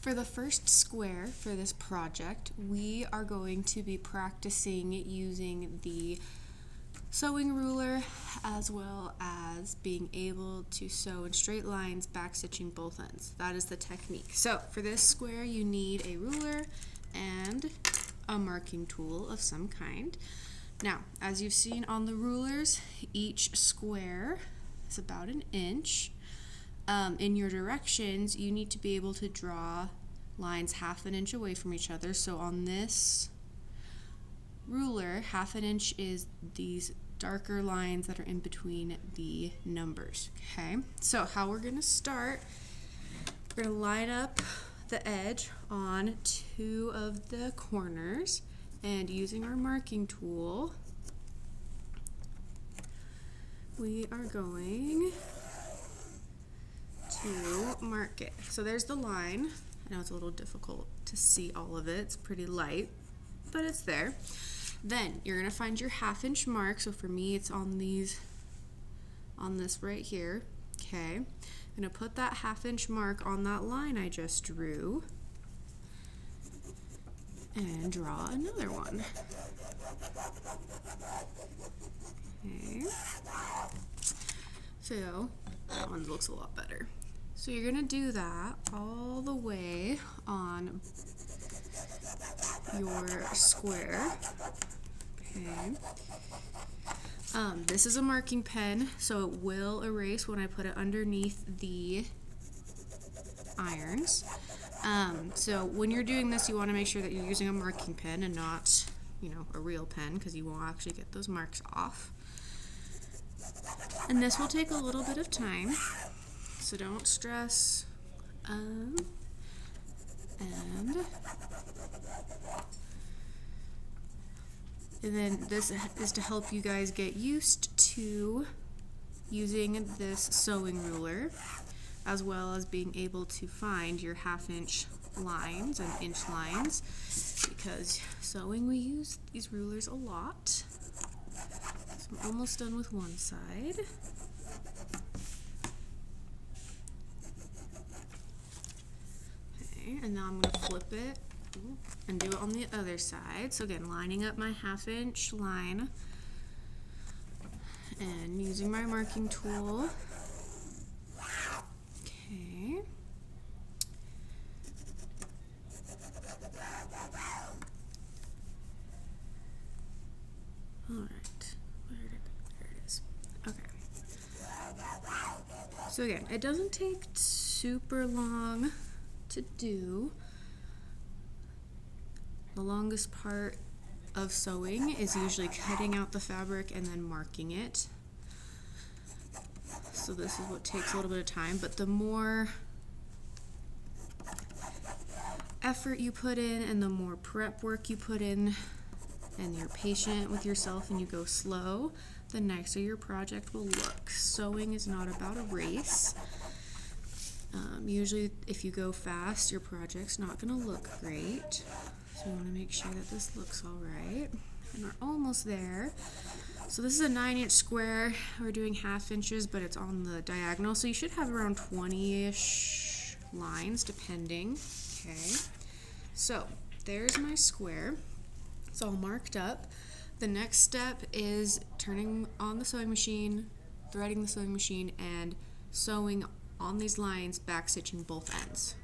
For the first square for this project, we are going to be practicing using the sewing ruler as well as being able to sew in straight lines, back stitching both ends. That is the technique. So for this square, you need a ruler and a marking tool of some kind. Now, as you've seen on the rulers, each square is about an inch. In your directions, you need to be able to draw lines half an inch away from each other. So on this ruler, half an inch is these darker lines that are in between the numbers. Okay, so how we're going to start, we're going to line up the edge on two of the corners, and using our marking tool, we are going to mark it. So there's the line. I know it's a little difficult to see all of it. It's pretty light, but it's there. Then you're going to find your half-inch mark. So for me, it's on this right here. Okay. I'm going to put that half-inch mark on that line I just drew and draw another one. Okay. So that one looks a lot better. So you're going to do that all the way on your square. Okay. This is a marking pen, so it will erase when I put it underneath the irons. So when you're doing this, you want to make sure that you're using a marking pen and not, a real pen, because you won't actually get those marks off. And this will take a little bit of time, so don't stress. And then this is to help you guys get used to using this sewing ruler, as well as being able to find your half-inch lines and inch lines, because sewing we use these rulers a lot. So I'm almost done with one side. Okay, and now I'm going to flip it and do it on the other side. So again, lining up my half-inch line and using my marking tool. Okay. Alright, there it is. Okay. So again, it doesn't take super long to do. The longest part of sewing is usually cutting out the fabric and then marking it. So this is what takes a little bit of time, but the more effort you put in and the more prep work you put in and you're patient with yourself and you go slow, the nicer your project will look. Sewing is not about a race. Usually if you go fast, your project's not going to look great. So you want to make sure that this looks all right. And we're almost there. So this is a 9-inch square. We're doing half inches, but it's on the diagonal. So you should have around 20-ish lines, depending. Okay. So there's my square. It's all marked up. The next step is turning on the sewing machine, threading the sewing machine, and sewing on these lines, back stitching both ends.